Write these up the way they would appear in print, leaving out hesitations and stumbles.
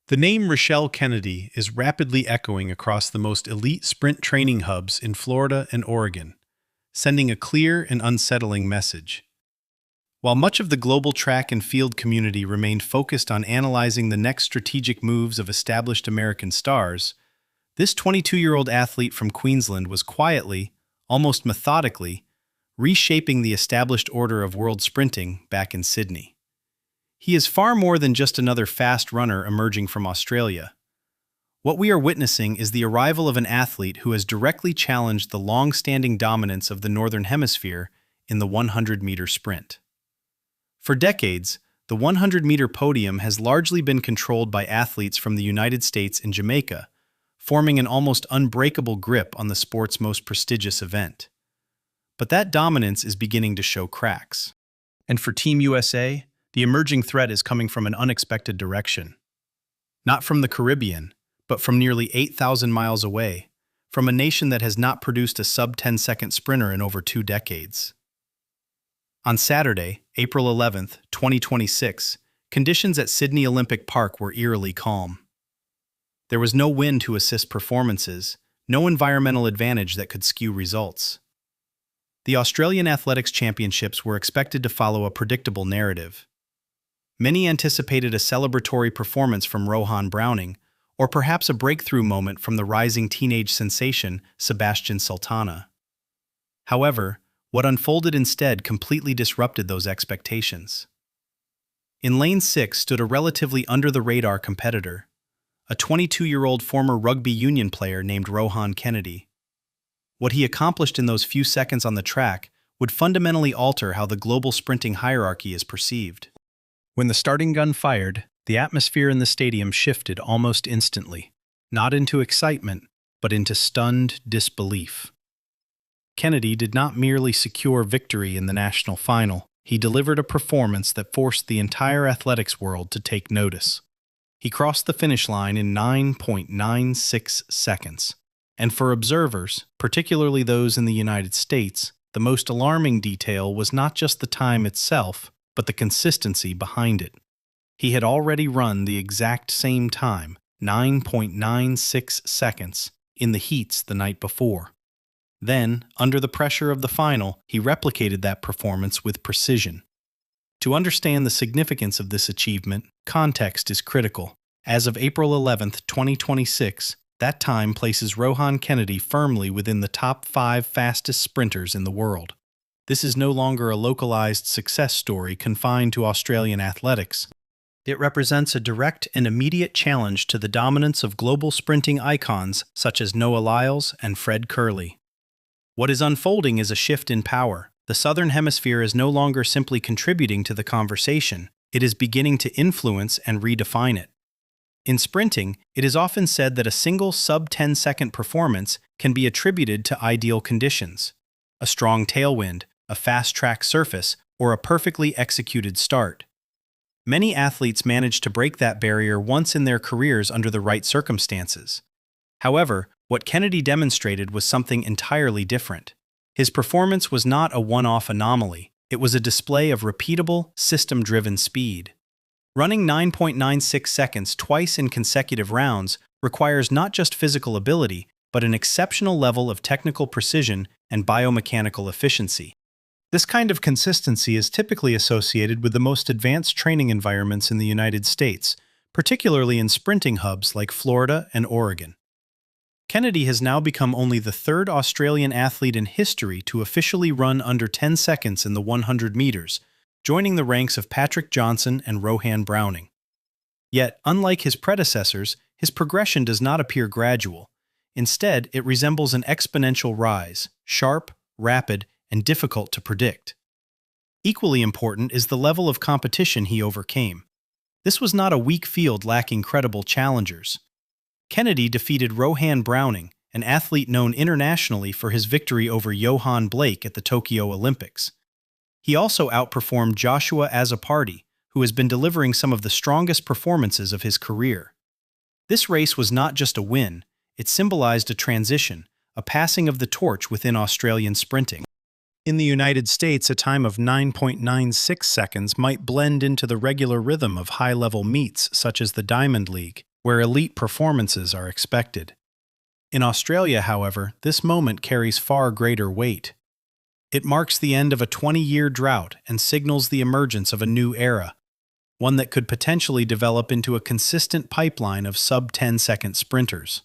The name Rochelle Kennedy is rapidly echoing across the most elite sprint training hubs in Florida and Oregon, sending a clear and unsettling message. While much of the global track and field community remained focused on analyzing the next strategic moves of established American stars, this 22-year-old athlete from Queensland was quietly, almost methodically, reshaping the established order of world sprinting back in Sydney. He is far more than just another fast runner emerging from Australia. What we are witnessing is the arrival of an athlete who has directly challenged the long-standing dominance of the Northern Hemisphere in the 100-meter sprint. For decades, the 100-meter podium has largely been controlled by athletes from the United States and Jamaica, forming an almost unbreakable grip on the sport's most prestigious event. But that dominance is beginning to show cracks. And for Team USA, the emerging threat is coming from an unexpected direction. Not from the Caribbean, but from nearly 8,000 miles away, from a nation that has not produced a sub-10-second sprinter in over 2 decades. On Saturday, April 11, 2026, conditions at Sydney Olympic Park were eerily calm. There was no wind to assist performances, no environmental advantage that could skew results. The Australian Athletics Championships were expected to follow a predictable narrative. Many anticipated a celebratory performance from Rohan Browning, or perhaps a breakthrough moment from the rising teenage sensation Sebastian Sultana. However, what unfolded instead completely disrupted those expectations. In Lane 6 stood a relatively under-the-radar competitor, a 22-year-old former rugby union player named Rohan Kennedy. What he accomplished in those few seconds on the track would fundamentally alter how the global sprinting hierarchy is perceived. When the starting gun fired, the atmosphere in the stadium shifted almost instantly, not into excitement, but into stunned disbelief. Kennedy did not merely secure victory in the national final, he delivered a performance that forced the entire athletics world to take notice. He crossed the finish line in 9.96 seconds. And for observers, particularly those in the United States, the most alarming detail was not just the time itself, but the consistency behind it. He had already run the exact same time, 9.96 seconds, in the heats the night before. Then, under the pressure of the final, he replicated that performance with precision. To understand the significance of this achievement, context is critical. As of April 11, 2026, that time places Rohan Kennedy firmly within the top 5 fastest sprinters in the world. This is no longer a localized success story confined to Australian athletics. It represents a direct and immediate challenge to the dominance of global sprinting icons such as Noah Lyles and Fred Kerley. What is unfolding is a shift in power. The Southern Hemisphere is no longer simply contributing to the conversation, it is beginning to influence and redefine it. In sprinting, it is often said that a single sub-10-second performance can be attributed to ideal conditions: a strong tailwind, a fast track surface, or a perfectly executed start. Many athletes manage to break that barrier once in their careers under the right circumstances. However, what Kennedy demonstrated was something entirely different. His performance was not a one-off anomaly, it was a display of repeatable, system-driven speed. Running 9.96 seconds twice in consecutive rounds requires not just physical ability, but an exceptional level of technical precision and biomechanical efficiency. This kind of consistency is typically associated with the most advanced training environments in the United States, particularly in sprinting hubs like Florida and Oregon. Kennedy has now become only the 3rd Australian athlete in history to officially run under 10 seconds in the 100 meters, joining the ranks of Patrick Johnson and Rohan Browning. Yet, unlike his predecessors, his progression does not appear gradual. Instead, it resembles an exponential rise, sharp, rapid, and difficult to predict. Equally important is the level of competition he overcame. This was not a weak field lacking credible challengers. Kennedy defeated Rohan Browning, an athlete known internationally for his victory over Johan Blake at the Tokyo Olympics. He also outperformed Joshua Azapardi, who has been delivering some of the strongest performances of his career. This race was not just a win, it symbolized a transition, a passing of the torch within Australian sprinting. In the United States, a time of 9.96 seconds might blend into the regular rhythm of high-level meets such as the Diamond League. where elite performances are expected. In Australia, however, this moment carries far greater weight. It marks the end of a 20-year drought and signals the emergence of a new era, one that could potentially develop into a consistent pipeline of sub-10-second sprinters.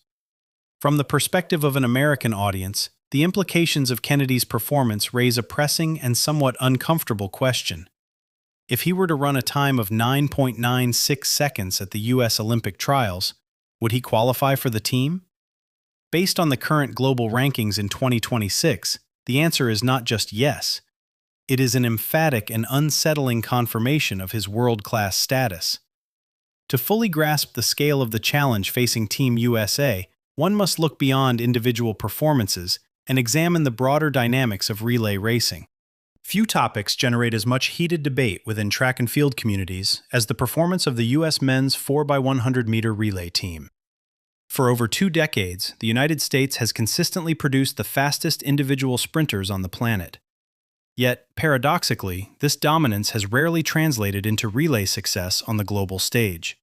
From the perspective of an American audience, the implications of Kennedy's performance raise a pressing and somewhat uncomfortable question. If he were to run a time of 9.96 seconds at the U.S. Olympic trials, would he qualify for the team? Based on the current global rankings in 2026, the answer is not just yes. It is an emphatic and unsettling confirmation of his world-class status. To fully grasp the scale of the challenge facing Team USA, one must look beyond individual performances and examine the broader dynamics of relay racing. Few topics generate as much heated debate within track and field communities as the performance of the U.S. men's 4x100-meter relay team. For over 2 decades, the United States has consistently produced the fastest individual sprinters on the planet. Yet, paradoxically, this dominance has rarely translated into relay success on the global stage.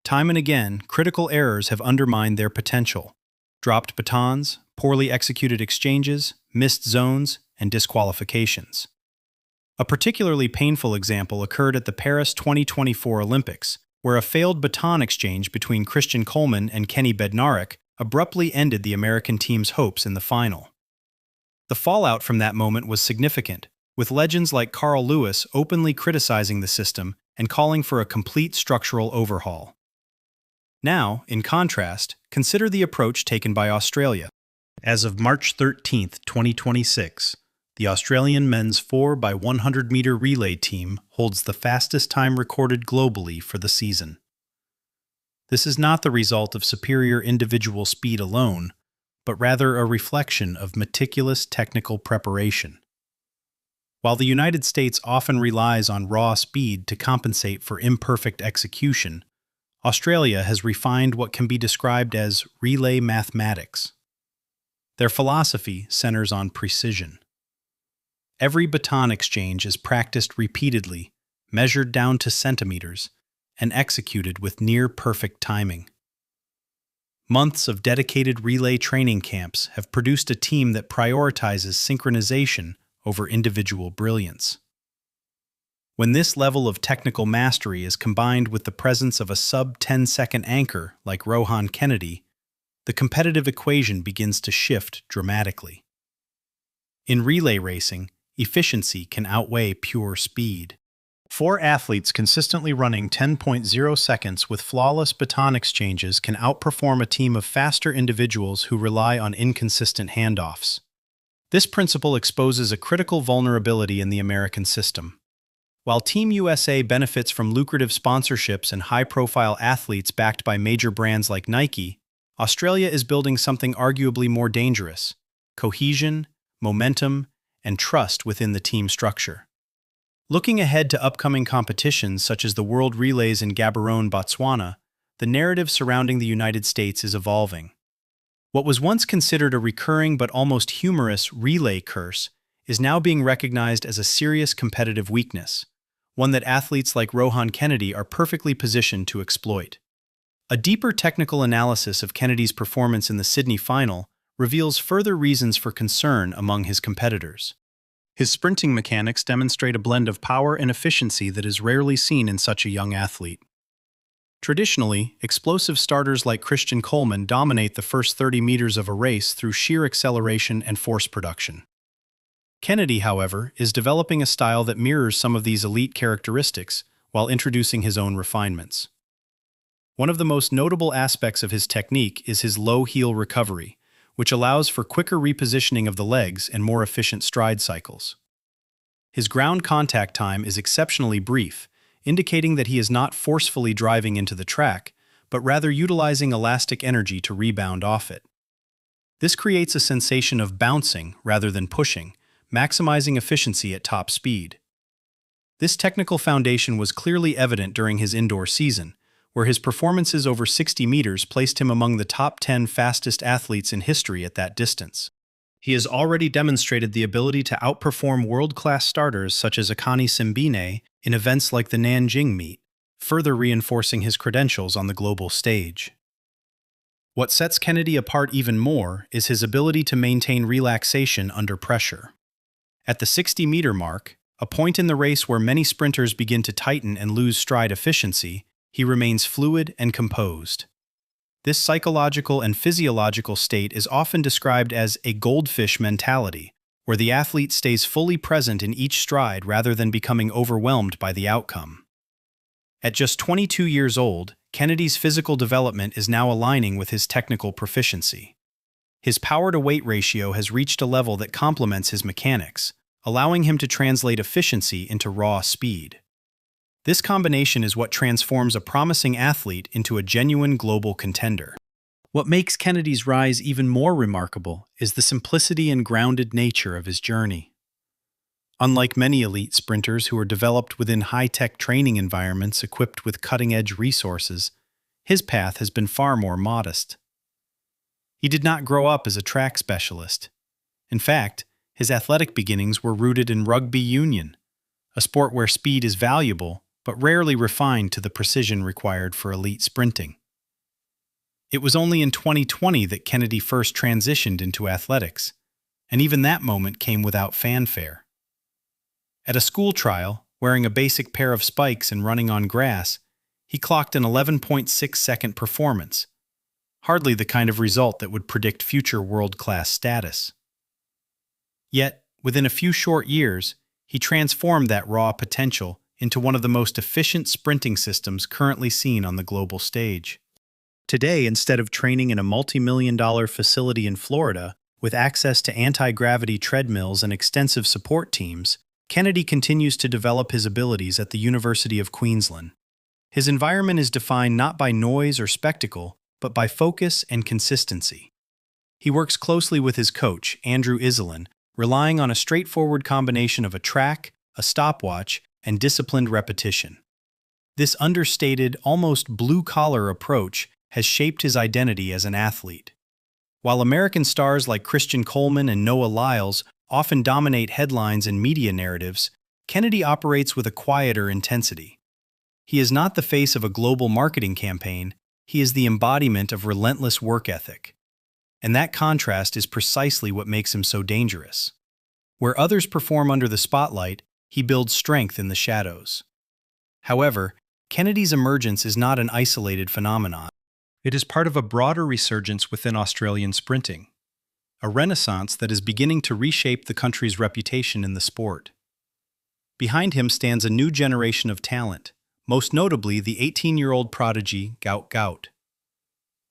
Time and again, critical errors have undermined their potential. Dropped batons, poorly executed exchanges, missed zones, and disqualifications. A particularly painful example occurred at the Paris 2024 Olympics, where a failed baton exchange between Christian Coleman and Kenny Bednarek abruptly ended the American team's hopes in the final. The fallout from that moment was significant, with legends like Carl Lewis openly criticizing the system and calling for a complete structural overhaul. Now, in contrast, consider the approach taken by Australia. As of March 13, 2026, the Australian men's 4x100-meter relay team holds the fastest time recorded globally for the season. This is not the result of superior individual speed alone, but rather a reflection of meticulous technical preparation. While the United States often relies on raw speed to compensate for imperfect execution, Australia has refined what can be described as relay mathematics. Their philosophy centers on precision. Every baton exchange is practiced repeatedly, measured down to centimeters, and executed with near-perfect timing. Months of dedicated relay training camps have produced a team that prioritizes synchronization over individual brilliance. When this level of technical mastery is combined with the presence of a sub-10-second anchor like Rohan Kennedy, the competitive equation begins to shift dramatically. In relay racing, efficiency can outweigh pure speed. 4 athletes consistently running 10.0 seconds with flawless baton exchanges can outperform a team of faster individuals who rely on inconsistent handoffs. This principle exposes a critical vulnerability in the American system. While Team USA benefits from lucrative sponsorships and high-profile athletes backed by major brands like Nike, Australia is building something arguably more dangerous: cohesion, momentum, and trust within the team structure. Looking ahead to upcoming competitions such as the World Relays in Gaborone, Botswana, the narrative surrounding the United States is evolving. What was once considered a recurring but almost humorous relay curse is now being recognized as a serious competitive weakness, one that athletes like Rohan Kennedy are perfectly positioned to exploit. A deeper technical analysis of Kennedy's performance in the Sydney final reveals further reasons for concern among his competitors. His sprinting mechanics demonstrate a blend of power and efficiency that is rarely seen in such a young athlete. Traditionally, explosive starters like Christian Coleman dominate the first 30 meters of a race through sheer acceleration and force production. Kennedy, however, is developing a style that mirrors some of these elite characteristics while introducing his own refinements. One of the most notable aspects of his technique is his low heel recovery, which allows for quicker repositioning of the legs and more efficient stride cycles. His ground contact time is exceptionally brief, indicating that he is not forcefully driving into the track, but rather utilizing elastic energy to rebound off it. This creates a sensation of bouncing rather than pushing, maximizing efficiency at top speed. This technical foundation was clearly evident during his indoor season, where his performances over 60 meters placed him among the top 10 fastest athletes in history at that distance. He has already demonstrated the ability to outperform world-class starters such as Akani Simbine in events like the Nanjing meet, further reinforcing his credentials on the global stage. What sets Kennedy apart even more is his ability to maintain relaxation under pressure. At the 60-meter mark, a point in the race where many sprinters begin to tighten and lose stride efficiency, he remains fluid and composed. This psychological and physiological state is often described as a goldfish mentality, where the athlete stays fully present in each stride rather than becoming overwhelmed by the outcome. At just 22 years old, Kennedy's physical development is now aligning with his technical proficiency. His power-to-weight ratio has reached a level that complements his mechanics, allowing him to translate efficiency into raw speed. This combination is what transforms a promising athlete into a genuine global contender. What makes Kennedy's rise even more remarkable is the simplicity and grounded nature of his journey. Unlike many elite sprinters who are developed within high-tech training environments equipped with cutting-edge resources, his path has been far more modest. He did not grow up as a track specialist. In fact, his athletic beginnings were rooted in rugby union, a sport where speed is valuable but rarely refined to the precision required for elite sprinting. It was only in 2020 that Kennedy first transitioned into athletics, and even that moment came without fanfare. At a school trial, wearing a basic pair of spikes and running on grass, he clocked an 11.6-second performance, hardly the kind of result that would predict future world-class status. Yet, within a few short years, he transformed that raw potential into one of the most efficient sprinting systems currently seen on the global stage. Today, instead of training in a multi-million-dollar facility in Florida, with access to anti-gravity treadmills and extensive support teams, Kennedy continues to develop his abilities at the University of Queensland. His environment is defined not by noise or spectacle, but by focus and consistency. He works closely with his coach, Andrew Iselin, relying on a straightforward combination of a track, a stopwatch, and disciplined repetition. This understated, almost blue-collar approach has shaped his identity as an athlete. While American stars like Christian Coleman and Noah Lyles often dominate headlines and media narratives, Kennedy operates with a quieter intensity. He is not the face of a global marketing campaign, he is the embodiment of relentless work ethic. And that contrast is precisely what makes him so dangerous. Where others perform under the spotlight, he builds strength in the shadows. However, Kennedy's emergence is not an isolated phenomenon. It is part of a broader resurgence within Australian sprinting, a renaissance that is beginning to reshape the country's reputation in the sport. Behind him stands a new generation of talent, most notably the 18-year-old prodigy Gout Gout.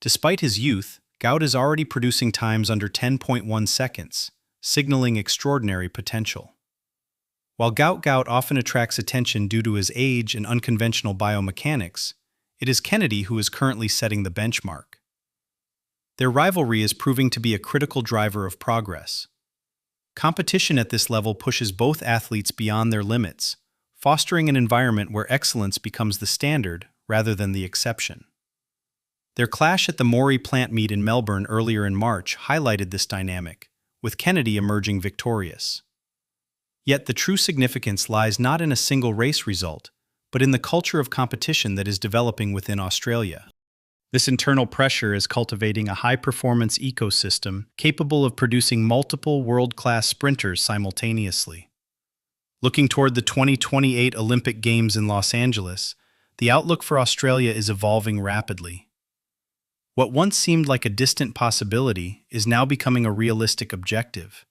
Despite his youth, Gout is already producing times under 10.1 seconds, signaling extraordinary potential. While Gout Gout often attracts attention due to his age and unconventional biomechanics, it is Kennedy who is currently setting the benchmark. Their rivalry is proving to be a critical driver of progress. Competition at this level pushes both athletes beyond their limits, fostering an environment where excellence becomes the standard rather than the exception. Their clash at the Moree plant meet in Melbourne earlier in March highlighted this dynamic, with Kennedy emerging victorious. Yet the true significance lies not in a single race result, but in the culture of competition that is developing within Australia. This internal pressure is cultivating a high-performance ecosystem capable of producing multiple world-class sprinters simultaneously. Looking toward the 2028 Olympic Games in Los Angeles, the outlook for Australia is evolving rapidly. What once seemed like a distant possibility is now becoming a realistic objective.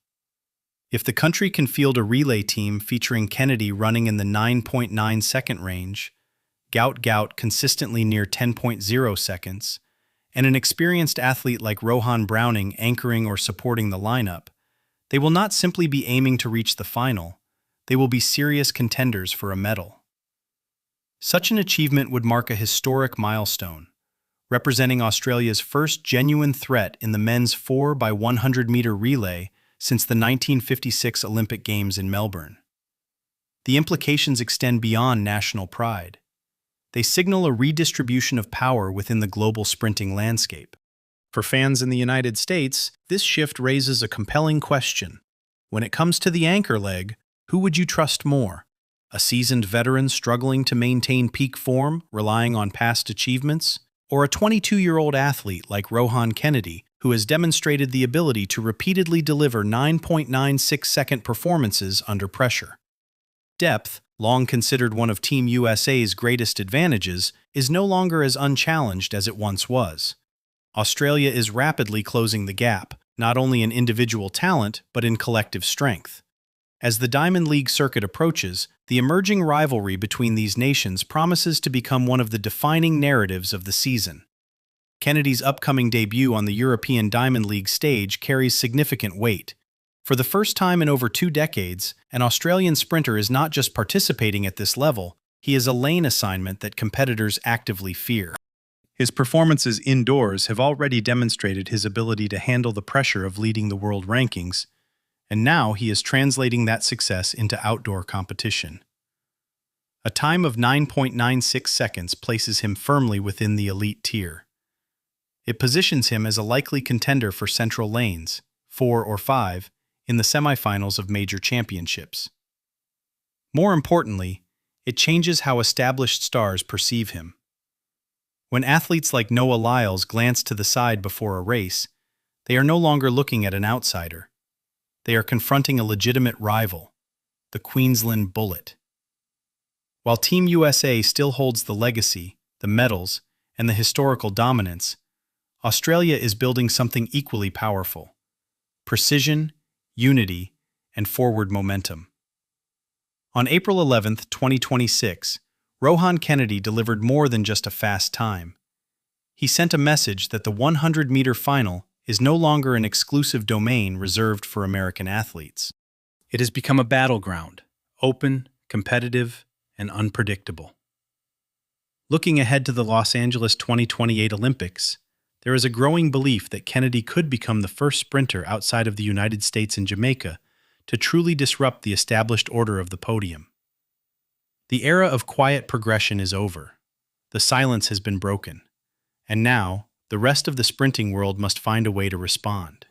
If the country can field a relay team featuring Kennedy running in the 9.9-second range, Gout Gout consistently near 10.0 seconds, and an experienced athlete like Rohan Browning anchoring or supporting the lineup, they will not simply be aiming to reach the final, they will be serious contenders for a medal. Such an achievement would mark a historic milestone, representing Australia's first genuine threat in the men's 4x100-meter relay since the 1956 Olympic Games in Melbourne. The implications extend beyond national pride. They signal a redistribution of power within the global sprinting landscape. For fans in the United States, this shift raises a compelling question. When it comes to the anchor leg, who would you trust more? A seasoned veteran struggling to maintain peak form, relying on past achievements? Or a 22-year-old athlete like Rohan Kennedy, who has demonstrated the ability to repeatedly deliver 9.96-second performances under pressure? Depth, long considered one of Team USA's greatest advantages, is no longer as unchallenged as it once was. Australia is rapidly closing the gap, not only in individual talent, but in collective strength. As the Diamond League circuit approaches, the emerging rivalry between these nations promises to become one of the defining narratives of the season. Kennedy's upcoming debut on the European Diamond League stage carries significant weight. For the first time in over 2 decades, an Australian sprinter is not just participating at this level, he is a lane assignment that competitors actively fear. His performances indoors have already demonstrated his ability to handle the pressure of leading the world rankings, and now he is translating that success into outdoor competition. A time of 9.96 seconds places him firmly within the elite tier. It positions him as a likely contender for central lanes, 4 or 5, in the semifinals of major championships. More importantly, it changes how established stars perceive him. When athletes like Noah Lyles glance to the side before a race, they are no longer looking at an outsider. They are confronting a legitimate rival, the Queensland Bullet. While Team USA still holds the legacy, the medals, and the historical dominance, Australia is building something equally powerful: precision, unity, and forward momentum. On April 11, 2026, Rohan Kennedy delivered more than just a fast time. He sent a message that the 100-meter final is no longer an exclusive domain reserved for American athletes. It has become a battleground, open, competitive, and unpredictable. Looking ahead to the Los Angeles 2028 Olympics, there is a growing belief that Kennedy could become the first sprinter outside of the United States and Jamaica to truly disrupt the established order of the podium. The era of quiet progression is over. The silence has been broken. And now, the rest of the sprinting world must find a way to respond.